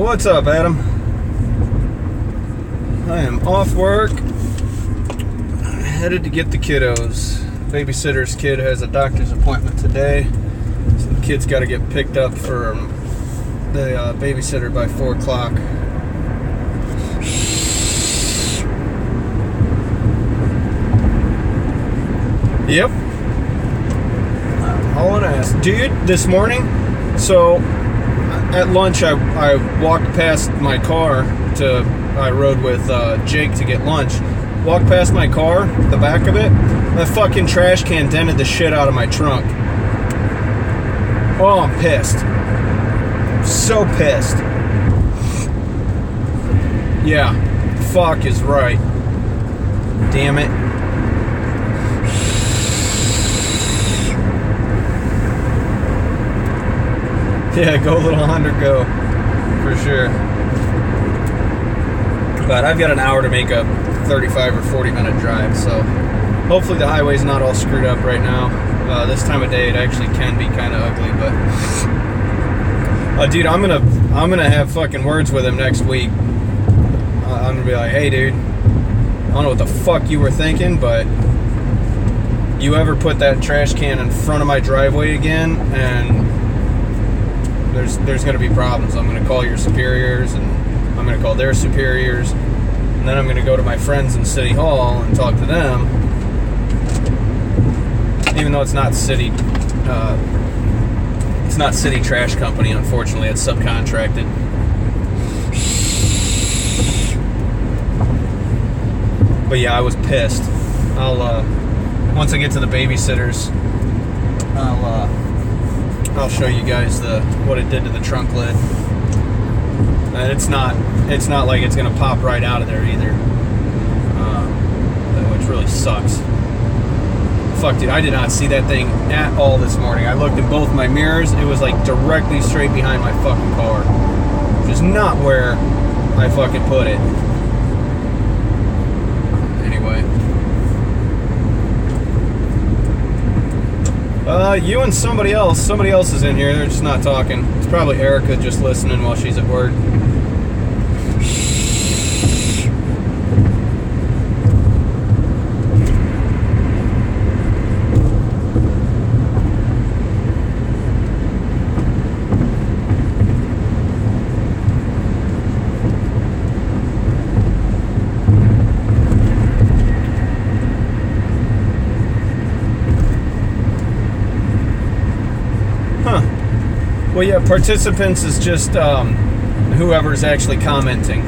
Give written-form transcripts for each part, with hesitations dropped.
What's up, Adam? I am off work, headed to get the kiddos. Babysitter's kid has a doctor's appointment today, so the kid's got to get picked up for the babysitter by 4 o'clock. Yep. Hauling ass. Dude, this morning, so at lunch I walked past my car I rode with Jake to get lunch. Walked past my car, the back of it, that fucking trash can dented the shit out of my trunk. Oh, I'm pissed. So pissed. Yeah, fuck is right. Damn it. Yeah, go little Hunter, go. For sure. But I've got an hour to make a 35 or 40 minute drive, so hopefully the highway's not all screwed up right now. This time of day it actually can be kind of ugly, but dude, I'm gonna have fucking words with him next week. I'm gonna be like, hey dude, I don't know what the fuck you were thinking, but you ever put that trash can in front of my driveway again, and there's gonna be problems. I'm gonna call your superiors, and I'm gonna call their superiors, and then I'm gonna go to my friends in City Hall and talk to them. Even though it's not city trash company, unfortunately, it's subcontracted. But yeah, I was pissed. Once I get to the babysitters, I'll show you guys what it did to the trunk lid. And it's not like it's gonna pop right out of there either, which really sucks. Fuck, dude, I did not see that thing at all this morning. I looked in both my mirrors. It was like directly straight behind my fucking car, which is not where I fucking put it. Anyway, you and somebody else is in here. They're just not talking. It's probably Erica just listening while she's at work. Well, yeah, participants is just whoever's actually commenting.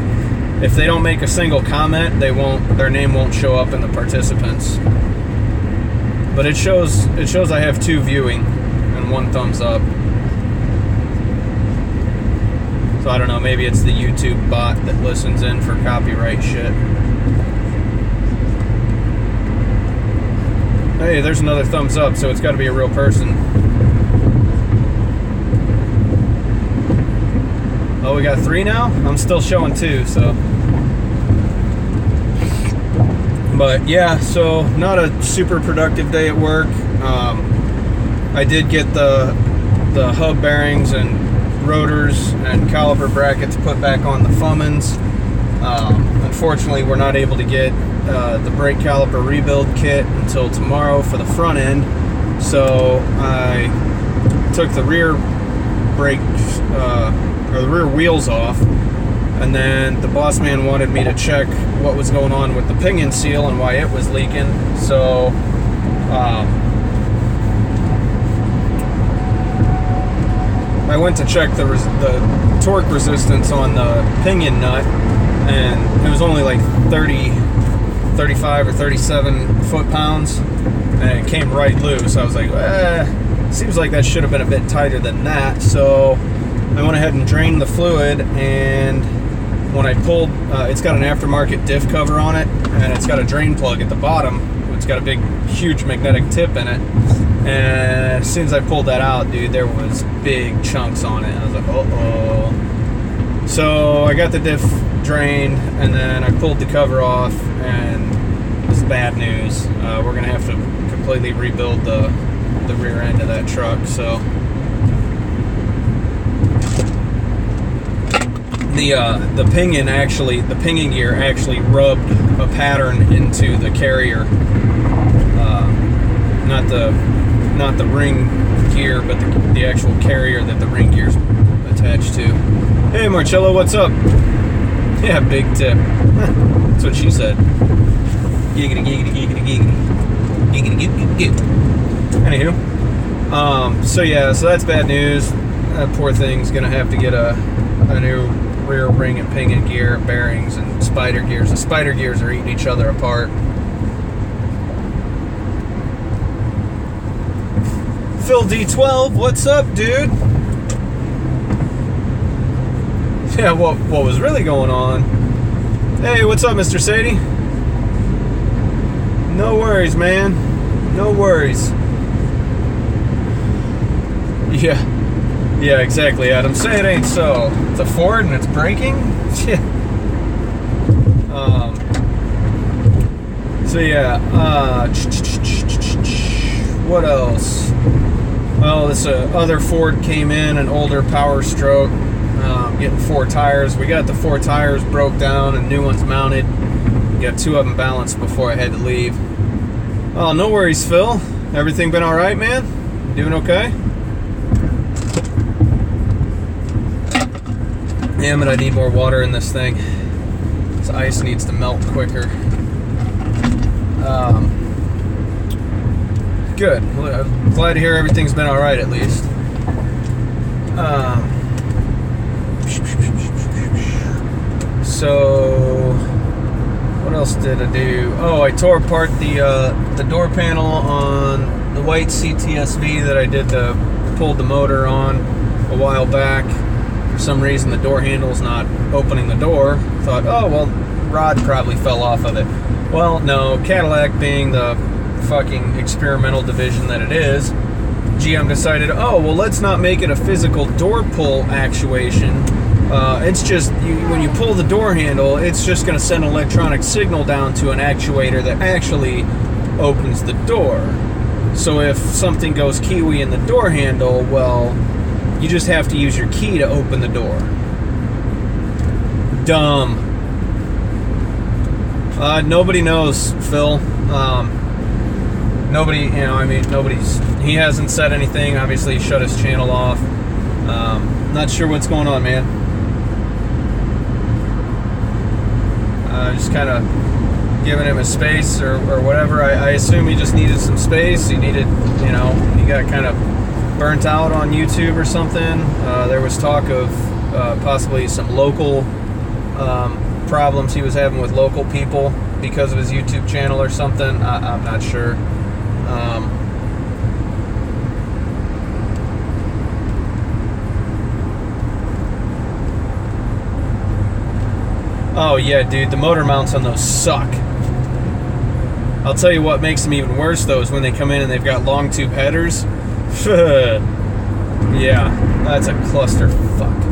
If they don't make a single comment, their name won't show up in the participants. But it shows I have 2 viewing and 1 thumbs up. So I don't know, maybe it's the YouTube bot that listens in for copyright shit. Hey, there's another thumbs up, so it's got to be a real person. Oh, we got 3 now? I'm still showing 2, so. But yeah, so not a super productive day at work. I did get the hub bearings and rotors and caliper brackets put back on the Fummins. Unfortunately, we're not able to get the brake caliper rebuild kit until tomorrow for the front end. So I took the rear brakes, or the rear wheels off, and then the boss man wanted me to check what was going on with the pinion seal and why it was leaking. So I went to check the torque resistance on the pinion nut, and it was only like 35 or 37 foot-pounds, and it came right loose. I was like, seems like that should have been a bit tighter than that. So I went ahead and drained the fluid, and when I pulled, it's got an aftermarket diff cover on it, and it's got a drain plug at the bottom. It's got a big, huge magnetic tip in it, and as soon as I pulled that out, dude, there was big chunks on it. I was like, uh-oh. So I got the diff drained, and then I pulled the cover off, and it's bad news. We're gonna have to completely rebuild the rear end of that truck. So the pinion gear actually rubbed a pattern into the carrier. Not the ring gear, but the actual carrier that the ring gear's attached to. Hey Marcello, what's up? Yeah, big tip. That's what she said. Giggity, giggity, giggity, giggity. Giggity, giggity, giggity. Anywho. So yeah, so that's bad news. That poor thing's gonna have to get a new rear ring and pinion gear, bearings, and spider gears. The spider gears are eating each other apart. Phil D12, what's up, dude? Yeah, what was really going on? Hey, what's up, Mr. Sadie? No worries, man. No worries. Yeah, exactly, Adam. Say it ain't so. It's a Ford and it's braking? Yeah. So yeah, what else? Well, this other Ford came in, an older Power Stroke, getting 4 tires. We got the 4 tires broke down and new ones mounted. Got 2 of them balanced before I had to leave. Oh, no worries, Phil. Everything been all right, man? Doing okay? Damn it, I need more water in this thing. This ice needs to melt quicker. Good. Well, I'm glad to hear everything's been all right, at least. So, what else did I do? Oh, I tore apart the door panel on the white CTSV that I pulled the motor on a while back. For some reason, the door handle's not opening the door. Thought, oh well, rod probably fell off of it. Well, no. Cadillac, being the fucking experimental division that it is, GM decided, oh well, let's not make it a physical door pull actuation. It's just when you pull the door handle, it's just going to send an electronic signal down to an actuator that actually opens the door. So if something goes kiwi in the door handle, well, you just have to use your key to open the door. Dumb. Nobody knows, Phil. Nobody, he hasn't said anything. Obviously, he shut his channel off. Not sure what's going on, man. Just kind of giving him his space or whatever. I assume he just needed some space. He needed, he got kind of burnt out on YouTube or something. There was talk of possibly some local problems he was having with local people because of his YouTube channel or something. I'm not sure. Oh yeah, dude, the motor mounts on those suck. I'll tell you what makes them even worse though is when they come in and they've got long tube headers. Yeah, that's a clusterfuck.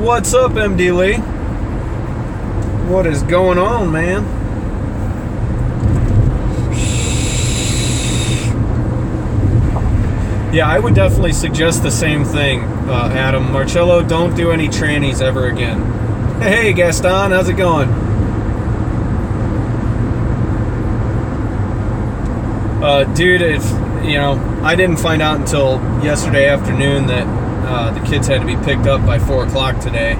What's up, MD Lee? What is going on, man? Yeah, I would definitely suggest the same thing, Adam. Marcello, don't do any trannies ever again. Hey, Gaston, how's it going? Dude, I didn't find out until yesterday afternoon that the kids had to be picked up by 4 o'clock today.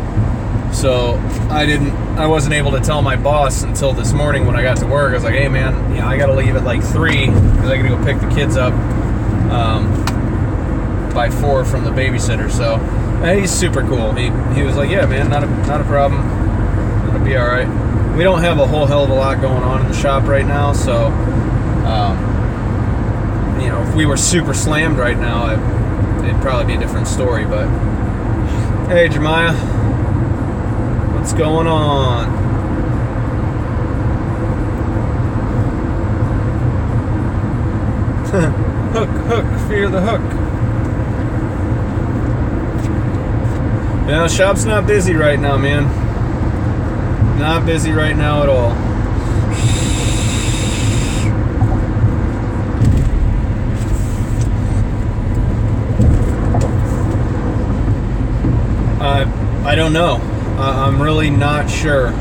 So I wasn't able to tell my boss until this morning when I got to work. I was like, hey man, I gotta leave at like 3 because I gotta go pick the kids up by 4 from the babysitter. So and he's super cool. He was like, yeah man, not a problem. It'll be all right. We don't have a whole hell of a lot going on in the shop right now, so if we were super slammed right now, it'd probably be a different story. But hey, Jemiah, what's going on? Hook, fear the hook. Yeah, shop's not busy right now, man. Not busy right now at all. don't know. I'm really not sure.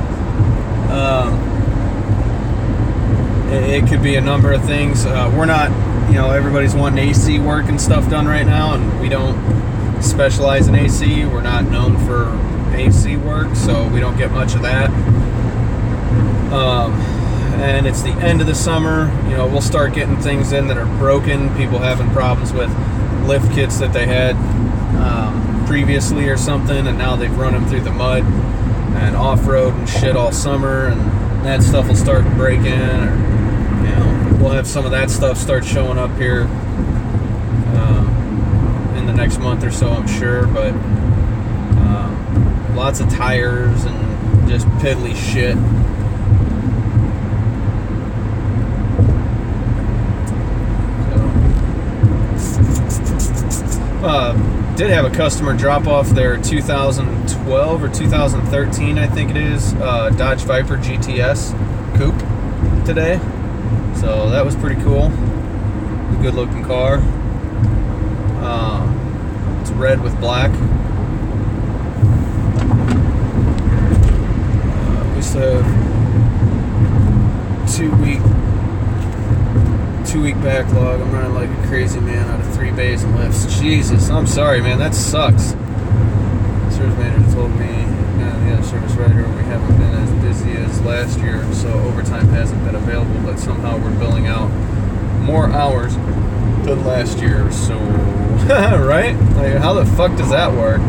It could be a number of things. We're not, everybody's wanting AC work and stuff done right now, and we don't specialize in AC. We're not known for AC work, so we don't get much of that. And it's the end of the summer. We'll start getting things in that are broken. People having problems with lift kits that they had previously or something, and now they've run them through the mud and off-road and shit all summer, and that stuff will start breaking, or we'll have some of that stuff start showing up here in the next month or so, I'm sure. But lots of tires and just piddly shit. Did have a customer drop off their 2012 or 2013, I think it is, Dodge Viper GTS coupe today. So that was pretty cool. A good looking car. It's red with black. We still have 2 week backlog. I'm running like a crazy man out of 3 bays and lifts. Jesus, I'm sorry, man. That sucks. Service manager told me, the service writer, we haven't been as busy as last year, so overtime hasn't been available, but somehow we're billing out more hours than last year. So, right? Like, how the fuck does that work?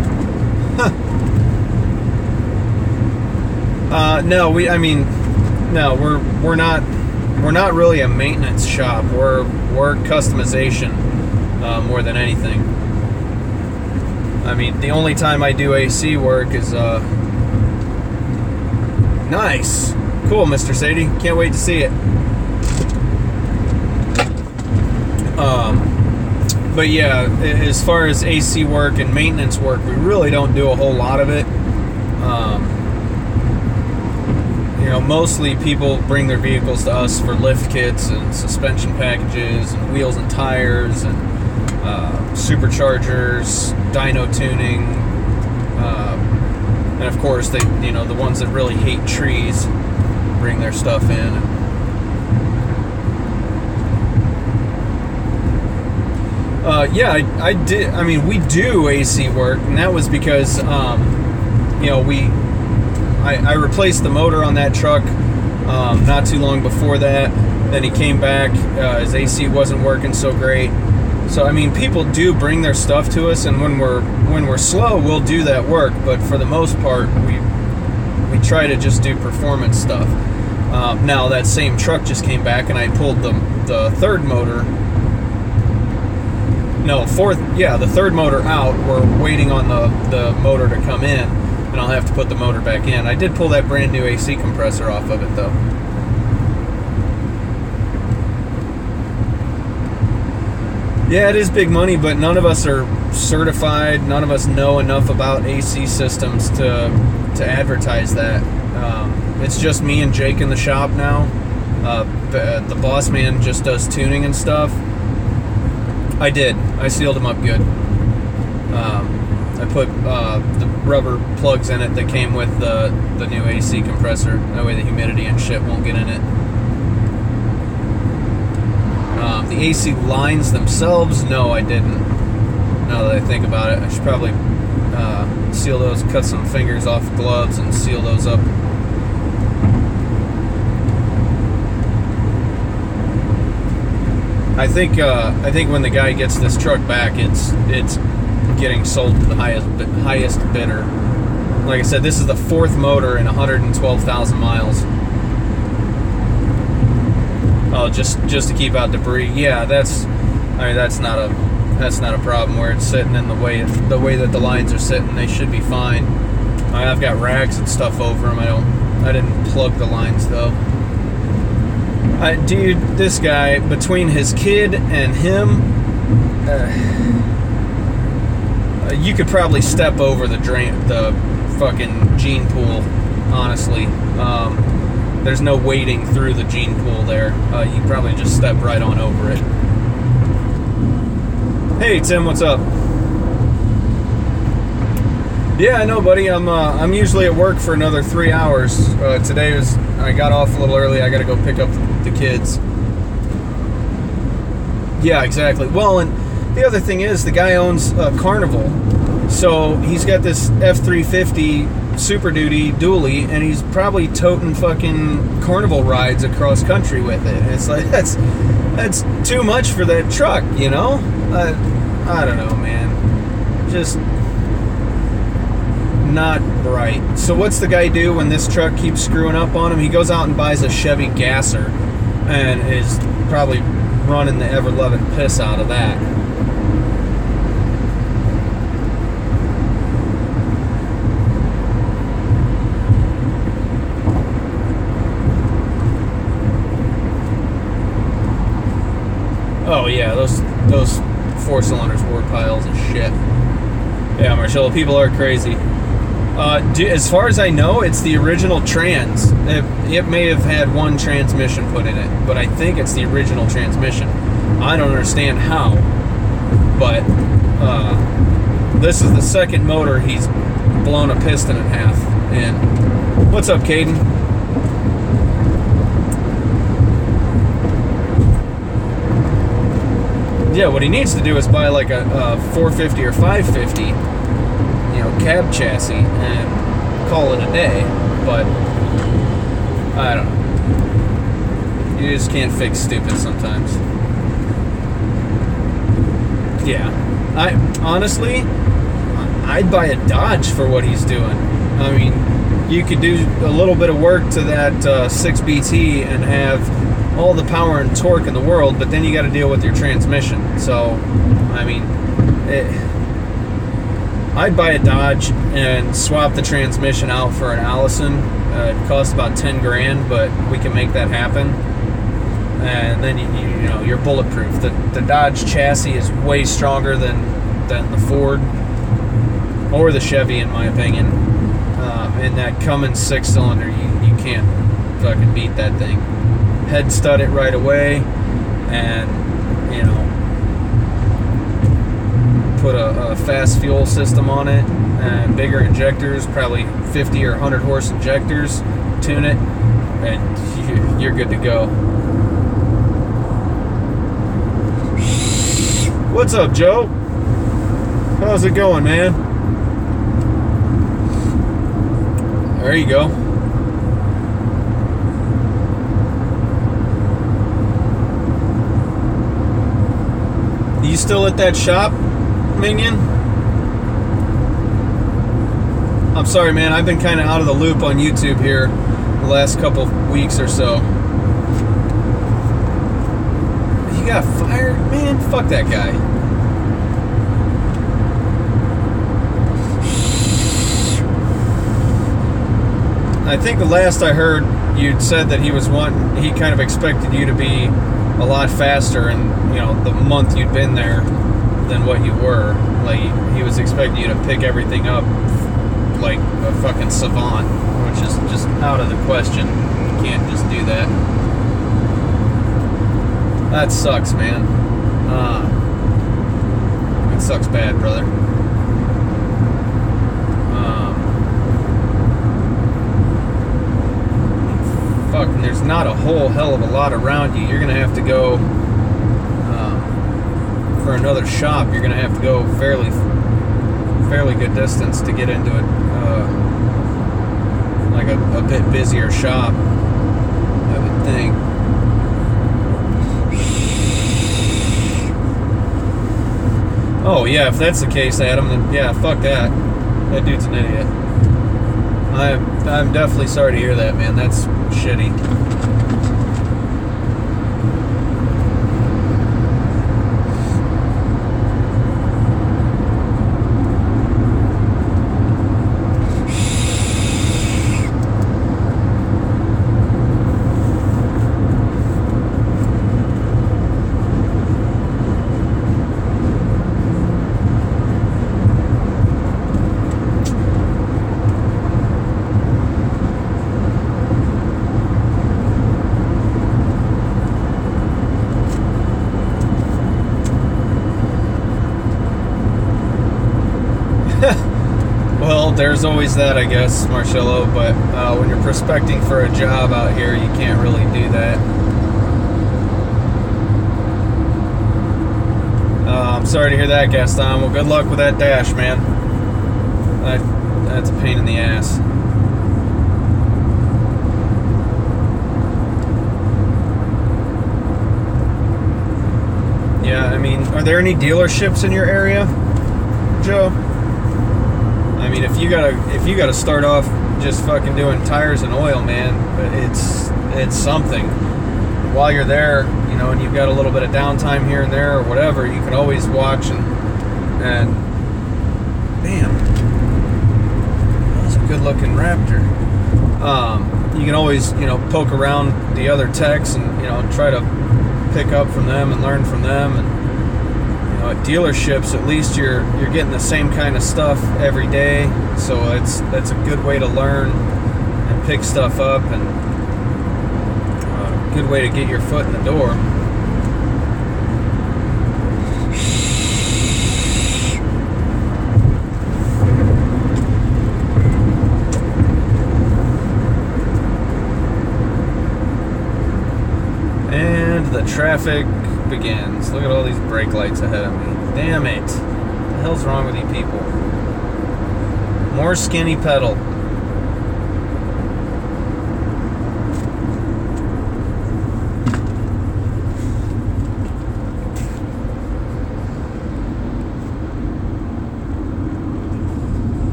No, we're not really a maintenance shop. We're customization more than anything. I mean, the only time I do AC work is nice, cool, Mr. Sadie. Can't wait to see it. But yeah, as far as AC work and maintenance work, we really don't do a whole lot of it. Mostly people bring their vehicles to us for lift kits and suspension packages and wheels and tires and superchargers, dyno tuning, and of course they, the ones that really hate trees bring their stuff in. Yeah, I did. I mean, we do AC work, and that was because I replaced the motor on that truck not too long before that. Then he came back, his AC wasn't working so great. So I mean, people do bring their stuff to us, and when we're slow, we'll do that work. But for the most part, we try to just do performance stuff. Now that same truck just came back, and I pulled the third motor. No, the third motor out. We're waiting on the motor to come in, and I'll have to put the motor back in. I did pull that brand new AC compressor off of it, though. Yeah, it is big money, but none of us are certified. None of us know enough about AC systems to advertise that. It's just me and Jake in the shop now. The boss man just does tuning and stuff. I sealed him up good. I put the rubber plugs in it that came with the new AC compressor. That way the humidity and shit won't get in it. The AC lines themselves, no, I didn't. Now that I think about it, I should probably seal those, cut some fingers off gloves and seal those up. I think when the guy gets this truck back, it's getting sold to the highest bidder. Like I said, this is the fourth motor in 112,000 miles. Oh, just to keep out debris. Yeah, that's not a problem where it's sitting in the way that the lines are sitting. They should be fine. I've got rags and stuff over them. I didn't plug the lines though. Dude, this guy, between his kid and him, you could probably step over the fucking gene pool, honestly. There's no wading through the gene pool there. You probably just step right on over it. Hey, Tim, what's up? Yeah, I know, buddy. I'm usually at work for another 3 hours. I got off a little early. I got to go pick up the kids. Yeah, exactly. Well, and the other thing is, the guy owns Carnival, so he's got this F-350 Super Duty dually, and he's probably toting fucking Carnival rides across country with it. And it's like that's too much for that truck, you know? I don't know, man. Just not bright. So what's the guy do when this truck keeps screwing up on him? He goes out and buys a Chevy Gasser, and is probably running the ever-loving piss out of that. Oh yeah, those four cylinders were piles of shit. Yeah, Marcelo, people are crazy. As far as I know, it's the original trans. It may have had one transmission put in it, but I think it's the original transmission. I don't understand how, but this is the second motor he's blown a piston in half. And what's up, Caden? Yeah, what he needs to do is buy like a 450 or 550, cab chassis and call it a day. But I don't know. You just can't fix stupid sometimes. Yeah, I'd buy a Dodge for what he's doing. I mean, you could do a little bit of work to that 6BT and have all the power and torque in the world, but then you got to deal with your transmission. So, I mean, I'd buy a Dodge and swap the transmission out for an Allison. It costs about 10 grand, but we can make that happen. And then you're bulletproof. The Dodge chassis is way stronger than the Ford or the Chevy, in my opinion. And that Cummins 6-cylinder, you can't fucking beat that thing. Head stud it right away, and put a fast fuel system on it, and bigger injectors, probably 50 or 100 horse injectors. Tune it, and you're good to go. What's up, Joe? How's it going, man? There you go. You still at that shop, Minion? I'm sorry, man. I've been kind of out of the loop on YouTube here the last couple weeks or so. You got fired? Man, fuck that guy. I think the last I heard, you'd said that he kind of expected you to be a lot faster in, the month you'd been there than what you were. Like, he was expecting you to pick everything up like a fucking savant, which is just out of the question. You can't just do that. That sucks, man. It sucks bad, brother. Fuck, there's not a whole hell of a lot around you. You're gonna have to go for another shop. You're gonna have to go fairly good distance to get into like a bit busier shop, I would think. Oh yeah, if that's the case, Adam, then yeah, fuck that. That dude's an idiot. I'm definitely sorry to hear that, man. That's shitty. Well, there's always that, I guess, Marcello, but when you're prospecting for a job out here, you can't really do that. I'm sorry to hear that, Gaston. Well, good luck with that dash, man. That's a pain in the ass. Yeah, I mean, are there any dealerships in your area, Joe? I mean, if you gotta start off just fucking doing tires and oil, man, it's something. While you're there, you know, and you've got a little bit of downtime here and there or whatever, you can always watch and damn, that was a good looking Raptor. You can always, you know, poke around the other techs and, you know, try to pick up from them and learn from them. And you know, at dealerships, at least you're getting the same kind of stuff every day, so that's a good way to learn and pick stuff up, and a good way to get your foot in the door. And the traffic begins. Look at all these brake lights ahead of me. Damn it. What the hell's wrong with you people? More skinny pedal.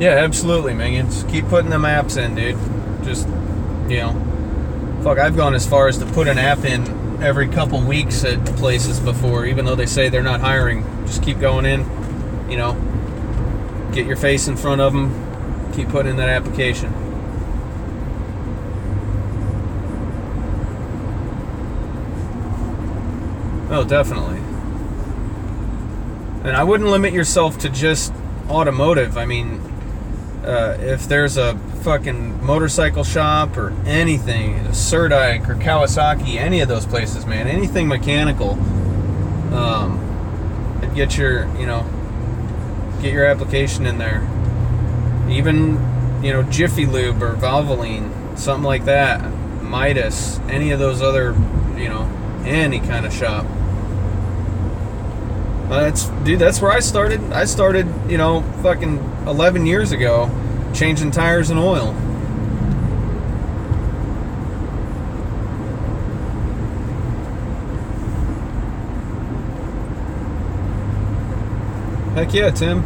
Yeah, absolutely, Megan. Just keep putting them apps in, dude. Just, you know, fuck, I've gone as far as to put an app in every couple weeks at places before, even though they say they're not hiring. Just keep going in, you know, get your face in front of them, keep putting in that application. Oh, definitely. And I wouldn't limit yourself to just automotive. I mean, if there's a fucking motorcycle shop or anything, Surdike or Kawasaki, any of those places, man, anything mechanical, get your, you know, get your application in there. Even, you know, Jiffy Lube or Valvoline, something like that, Midas, any of those other, you know, any kind of shop. That's where I started. I started, you know, fucking 11 years ago, changing tires and oil. Heck yeah, Tim.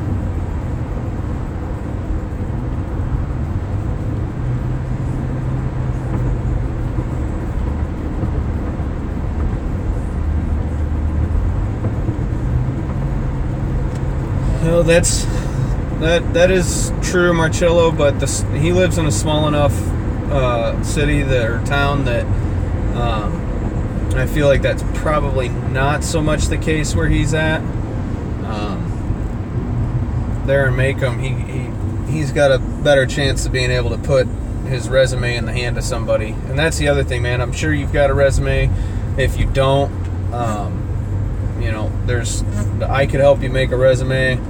Well, that is true, Marcello, but he lives in a small enough city or town that I feel like that's probably not so much the case where he's at. There in Macomb, he's got a better chance of being able to put his resume in the hand of somebody. And that's the other thing, man. I'm sure you've got a resume. If you don't, you know, I could help you make a resume.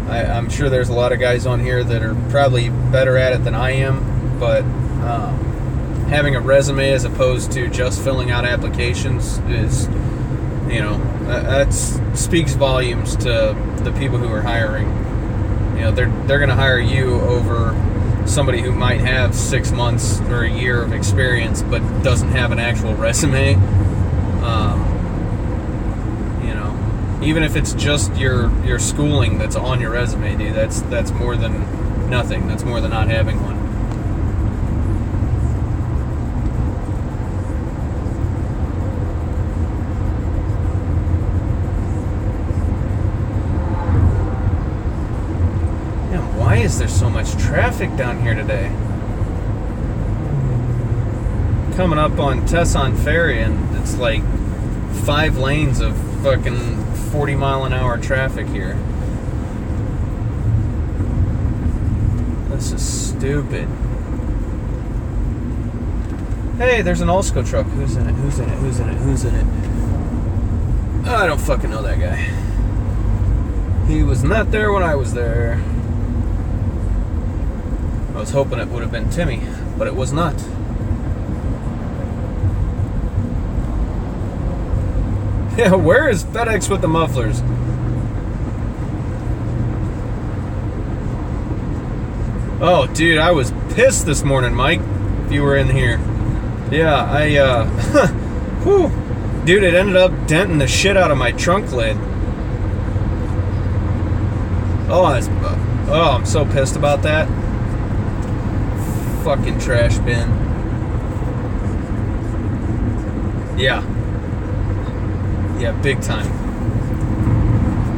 I'm sure there's a lot of guys on here that are probably better at it than I am, but having a resume as opposed to just filling out applications is, you know, that speaks volumes to the people who are hiring. You know, they're going to hire you over somebody who might have 6 months or a year of experience but doesn't have an actual resume. You know, even if it's just your schooling that's on your resume, dude, that's more than nothing. That's more than not having one. Why is there so much traffic down here today? Coming up on Tesson Ferry, and it's like 5 lanes of fucking 40-mile-an-hour traffic here. This is stupid. Hey, there's an Alsco truck. Who's in it? Who's in it? Who's in it? Who's in it? Oh, I don't fucking know that guy. He was not there when I was there. I was hoping it would have been Timmy, but it was not. Yeah, where is FedEx with the mufflers? Oh, dude, I was pissed this morning, Mike, if you were in here. Yeah, whew. Dude, it ended up denting the shit out of my trunk lid. Oh, I'm so pissed about that. Fucking trash bin. Yeah. Yeah, big time.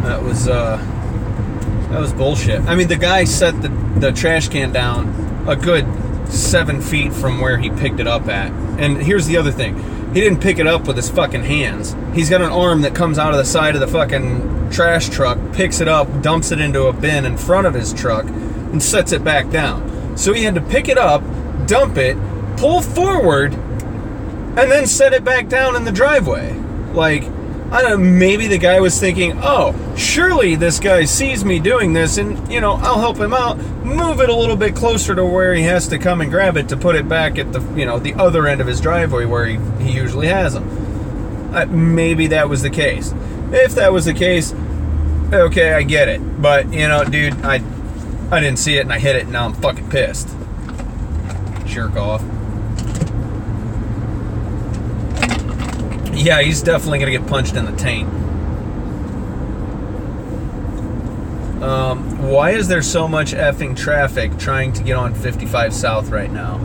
That was bullshit. I mean, the guy set the trash can down a good 7 feet from where he picked it up at. And here's the other thing. He didn't pick it up with his fucking hands. He's got an arm that comes out of the side of the fucking trash truck, picks it up, dumps it into a bin in front of his truck, and sets it back down. So he had to pick it up, dump it, pull forward, and then set it back down in the driveway. Like, I don't know, maybe the guy was thinking, oh, surely this guy sees me doing this and, you know, I'll help him out, move it a little bit closer to where he has to come and grab it to put it back at the, you know, the other end of his driveway where he usually has them. Maybe that was the case. If that was the case, okay, I get it. But, you know, dude, I didn't see it and I hit it and now I'm fucking pissed. Jerk off. Yeah, he's definitely going to get punched in the taint. Why is there so much effing traffic trying to get on 55 South right now?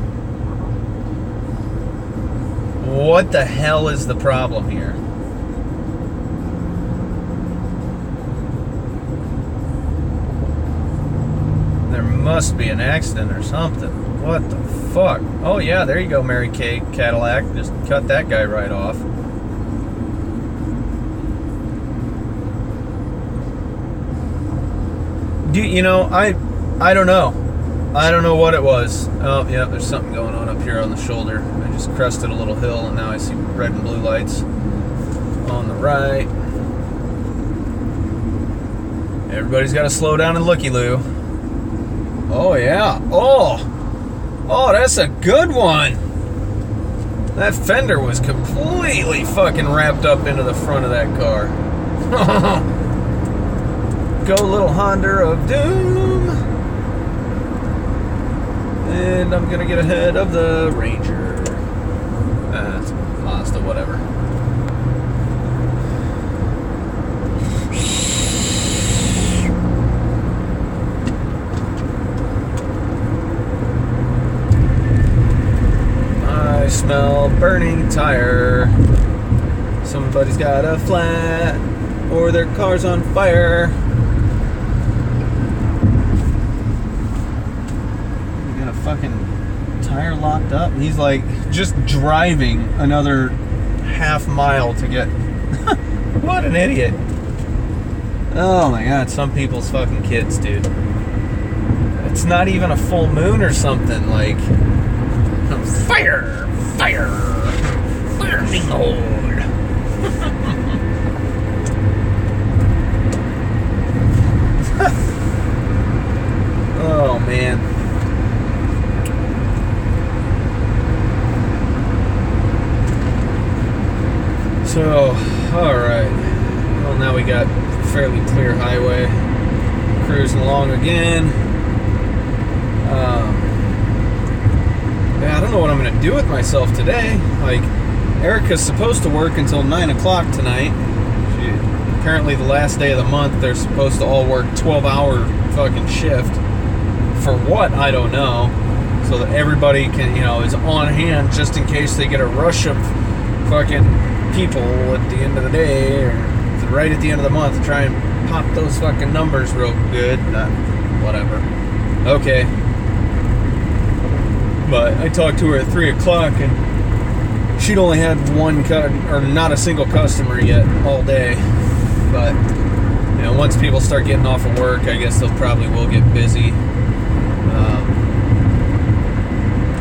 What the hell is the problem here? There must be an accident or something. What the fuck? Oh yeah, there you go, Mary Kay Cadillac. Just cut that guy right off. You know, I don't know. I don't know what it was. Oh, yeah, there's something going on up here on the shoulder. I just crested a little hill, and now I see red and blue lights on the right. Everybody's got to slow down and looky-loo. Oh, yeah. Oh, that's a good one. That fender was completely fucking wrapped up into the front of that car. Go little Honda of doom. And I'm gonna get ahead of the Ranger. It's Mazda, whatever. I smell burning tire. Somebody's got a flat, or their car's on fire. Fucking tire locked up. He's like just driving another half mile to get. What an idiot. Oh my god, some people's fucking kids, dude. It's not even a full moon or something. Like, fire burning old. Oh man. So, alright. Well, now we got a fairly clear highway. Cruising along again. Yeah, I don't know what I'm going to do with myself today. Like, Erica's supposed to work until 9 o'clock tonight. Apparently the last day of the month, they're supposed to all work 12-hour fucking shift. For what? I don't know. So that everybody can, you know, is on hand just in case they get a rush of fucking people at the end of the day or right at the end of the month, try and pop those fucking numbers real good. Whatever. Okay. But I talked to her at 3 o'clock and she'd only had or not a single customer yet all day. But, you know, once people start getting off of work, I guess they'll probably will get busy.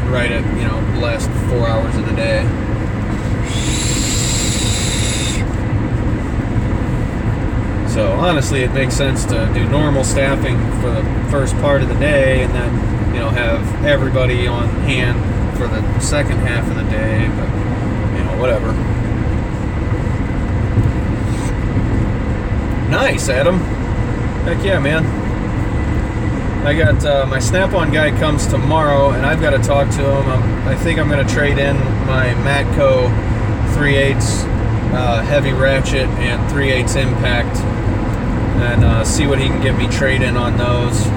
Right at, you know, the last 4 hours of the day. So So honestly, it makes sense to do normal staffing for the first part of the day, and then have everybody on hand for the second half of the day. But whatever. Nice, Adam. Heck yeah, man. I got my Snap-on guy comes tomorrow, and I've got to talk to him. I think I'm going to trade in my Matco 3/8 heavy ratchet and 3/8 impact, and see what he can get me trade in on those.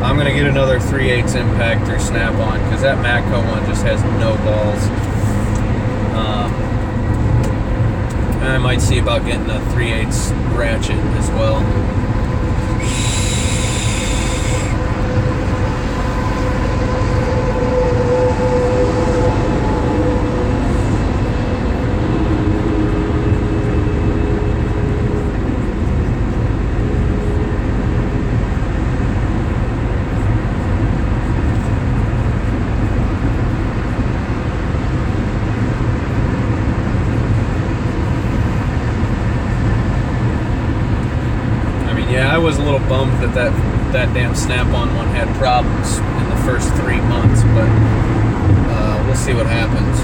I'm going to get another 3/8 impact through Snap-on, because that Matco one just has no balls. And I might see about getting a 3/8 ratchet as well. I was a little bummed that damn Snap-on one had problems in the first 3 months, but we'll see what happens.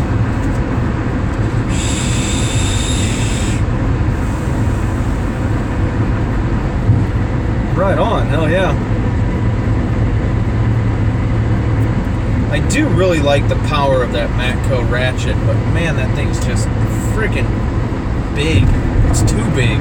Right on, hell yeah. I do really like the power of that Matco ratchet, but man, that thing's just freaking big. It's too big.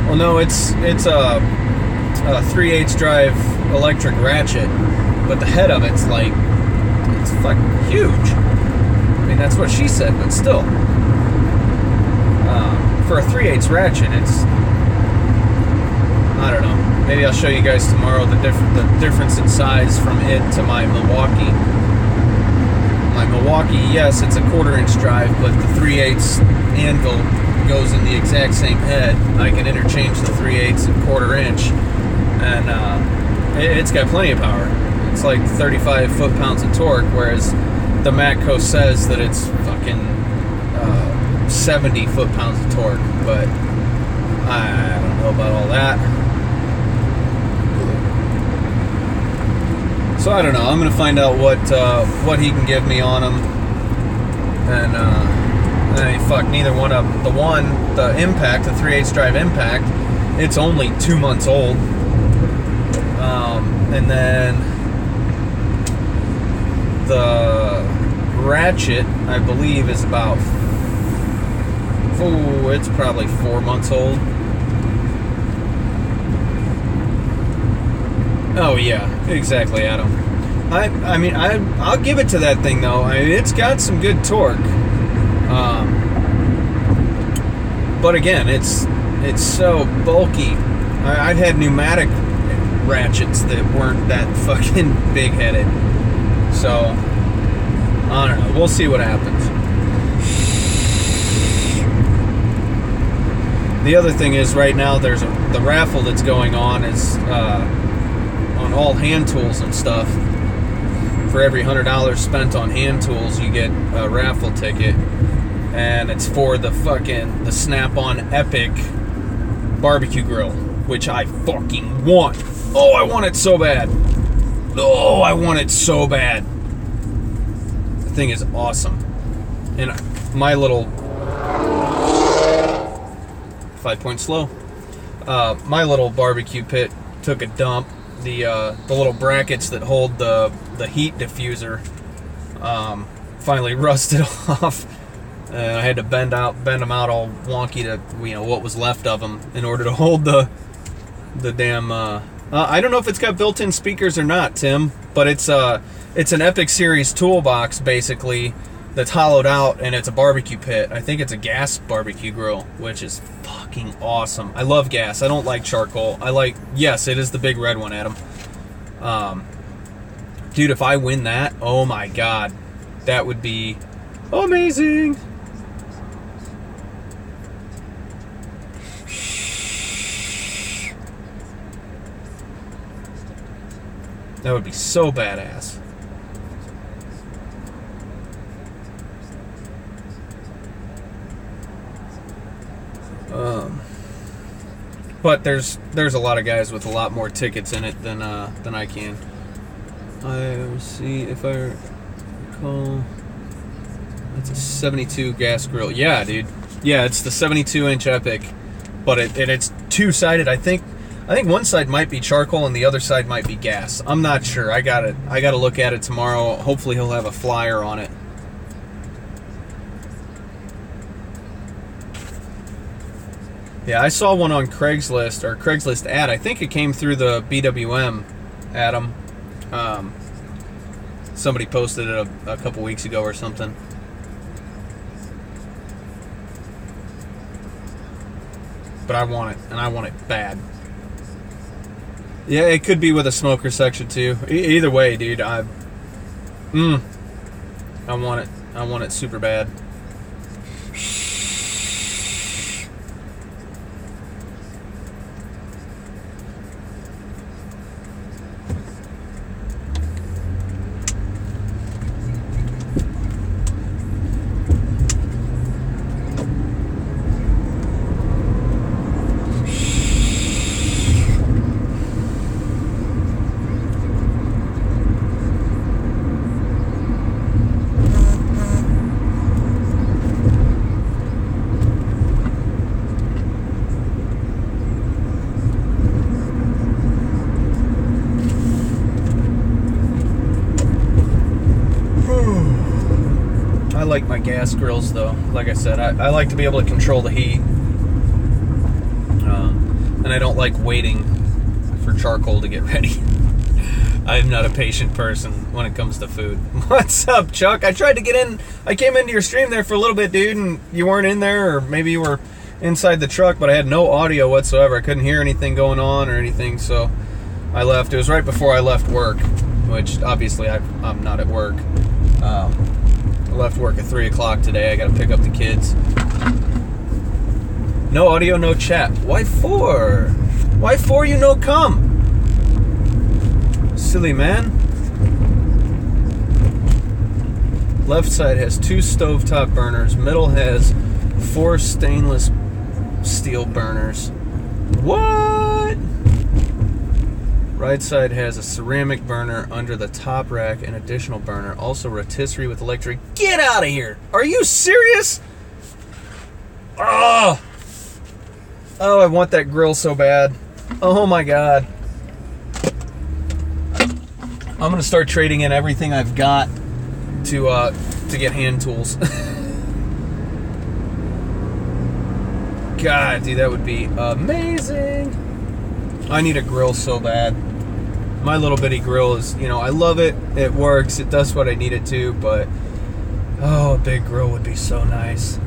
Well, no, it's a 3/8 drive electric ratchet, but the head of it's fucking huge. I mean, that's what she said, but still, for a 3/8 ratchet, it's, I don't know. Maybe I'll show you guys tomorrow the difference in size from it to my Milwaukee. My Milwaukee, yes, it's a 1/4-inch drive, but the 3/8 anvil goes in the exact same head. I can interchange the 3/8 and 1/4-inch, and it's got plenty of power. It's like 35 foot-pounds of torque, whereas the Matco says that it's fucking 70 foot-pounds of torque, but I don't know about all that. So I don't know. I'm gonna find out what he can give me on them, and fuck, neither one of them. The impact, the 3/8 drive impact, it's only 2 months old. And then the ratchet, I believe, is about, it's probably 4 months old. Oh yeah, exactly, Adam. I mean, I'll give it to that thing though. I mean, it's got some good torque. But again, it's so bulky. I've had pneumatic ratchets that weren't that fucking big-headed. So, I don't know. We'll see what happens. The other thing is, right now, the raffle that's going on is on all hand tools and stuff. For every $100 spent on hand tools, you get a raffle ticket. And it's for the Snap-on Epic barbecue grill, which I fucking want. Oh, I want it so bad. Oh, I want it so bad. The thing is awesome. And my little 5-point slow. My little barbecue pit took a dump. The little brackets that hold the heat diffuser finally rusted off. And I had to bend them out all wonky to, what was left of them in order to hold the damn. I don't know if it's got built-in speakers or not, Tim, but it's an Epic Series toolbox basically that's hollowed out, and it's a barbecue pit. I think it's a gas barbecue grill, which is fucking awesome. I love gas. I don't like charcoal. Yes, it is the big red one, Adam. Dude, if I win that, oh my god, that would be Amazing. That would be so badass. But there's a lot of guys with a lot more tickets in it than I can. I see if I recall. It's a 72 gas grill. Yeah, dude. Yeah, it's the 72-inch Epic, but it's two-sided. I think one side might be charcoal and the other side might be gas. I'm not sure. I gotta look at it tomorrow. Hopefully he'll have a flyer on it. Yeah, I saw one on Craigslist, or Craigslist ad. I think it came through the BWM, Adam. Somebody posted it a couple weeks ago or something. But I want it, and I want it bad. Yeah, it could be with a smoker section too. Either way, dude, I want it. I want it super bad. I like my gas grills though. Like I said, I like to be able to control the heat. And I don't like waiting for charcoal to get ready. I'm not a patient person when it comes to food. What's up, Chuck? I tried to get in. I came into your stream there for a little bit, dude, and you weren't in there, or maybe you were inside the truck, but I had no audio whatsoever. I couldn't hear anything going on or anything, so I left. It was right before I left work, which obviously I'm not at work. I left work at 3 o'clock today. I got to pick up the kids. No audio, no chat. Why for? Why for you no come? Silly man. Left side has 2 stovetop burners. Middle has 4 stainless steel burners. What? Right side has a ceramic burner under the top rack, an additional burner, also rotisserie with electric. Get out of here! Are you serious? Oh, I want that grill so bad. Oh my god. I'm gonna start trading in everything I've got to get hand tools. God, dude, that would be amazing. I need a grill so bad. My little bitty grill is, you know, I love it. It works. It does what I need it to, but oh, a big grill would be so nice.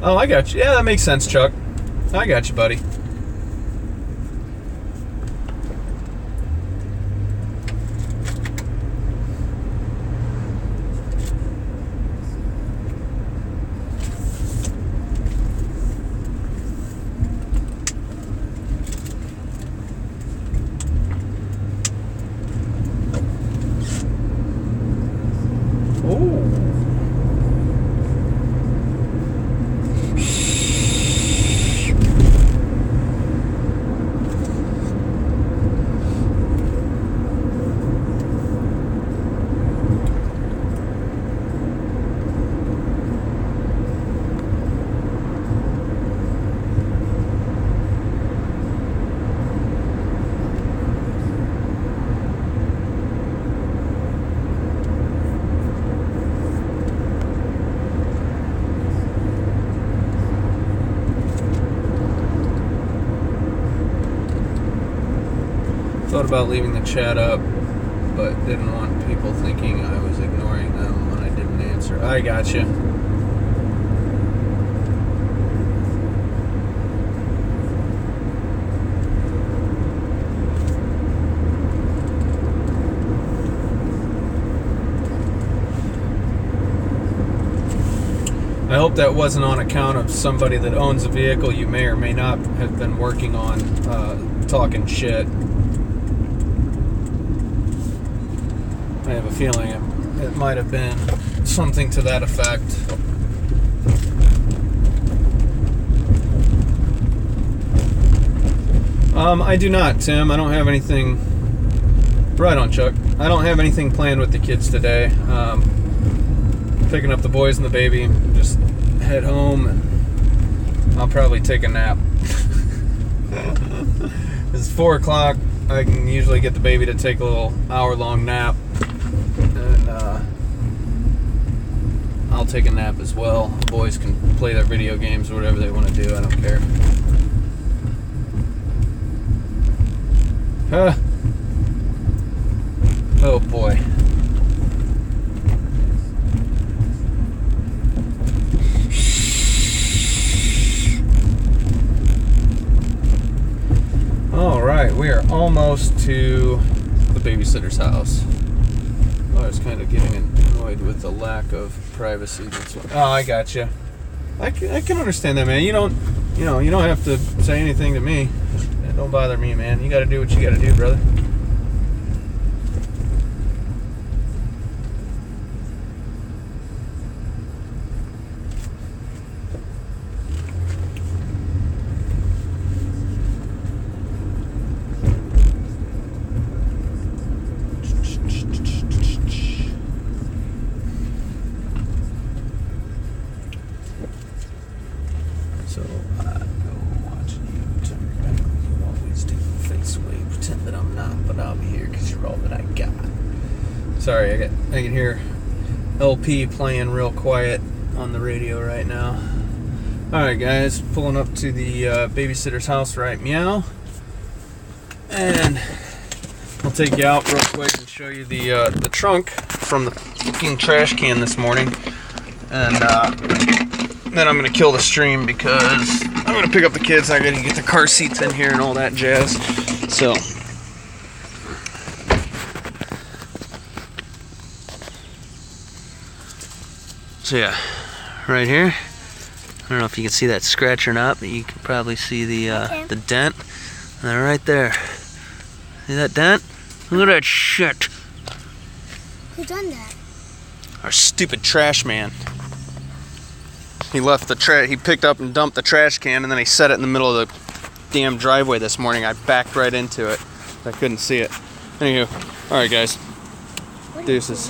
Oh, I got you. Yeah, that makes sense, Chuck. I got you, buddy. Thought about leaving the chat up, but didn't want people thinking I was ignoring them when I didn't answer. I got you. I hope that wasn't on account of somebody that owns a vehicle you may or may not have been working on, talking shit. I have a feeling it might have been something to that effect. I do not, Tim. I don't have anything. Right on, Chuck. I don't have anything planned with the kids today. Picking up the boys and the baby, just head home, and I'll probably take a nap. It's 4 o'clock. I can usually get the baby to take a little hour-long nap, and I'll take a nap as well. The boys can play their video games or whatever they want to do. I don't care. Oh boy. Alright, we are almost to the babysitter's house. I was kind of getting annoyed with the lack of privacy. Oh, I got you. I can understand that, man. You don't have to say anything to me. Don't bother me, man. You got to do what you got to do, brother. So I go watching you. You always do face wave, pretend that I'm not, but I'll be here because you're all that I got. Sorry, I can hear LP playing real quiet on the radio right now. All right, guys, pulling up to the babysitter's house, right? Meow. And I'll take you out real quick and show you the trunk from the fucking trash can this morning, and then I'm gonna kill the stream because I'm gonna pick up the kids. I gotta get the car seats in here and all that jazz. So yeah, right here. I don't know if you can see that scratch or not, but you can probably see the dent. And then right there. See that dent? Look at that shit. Who done that? Our stupid trash man. He left the trash. He picked up and dumped the trash can, and then he set it in the middle of the damn driveway this morning. I backed right into it. I couldn't see it. Anywho, all right, guys. Deuces.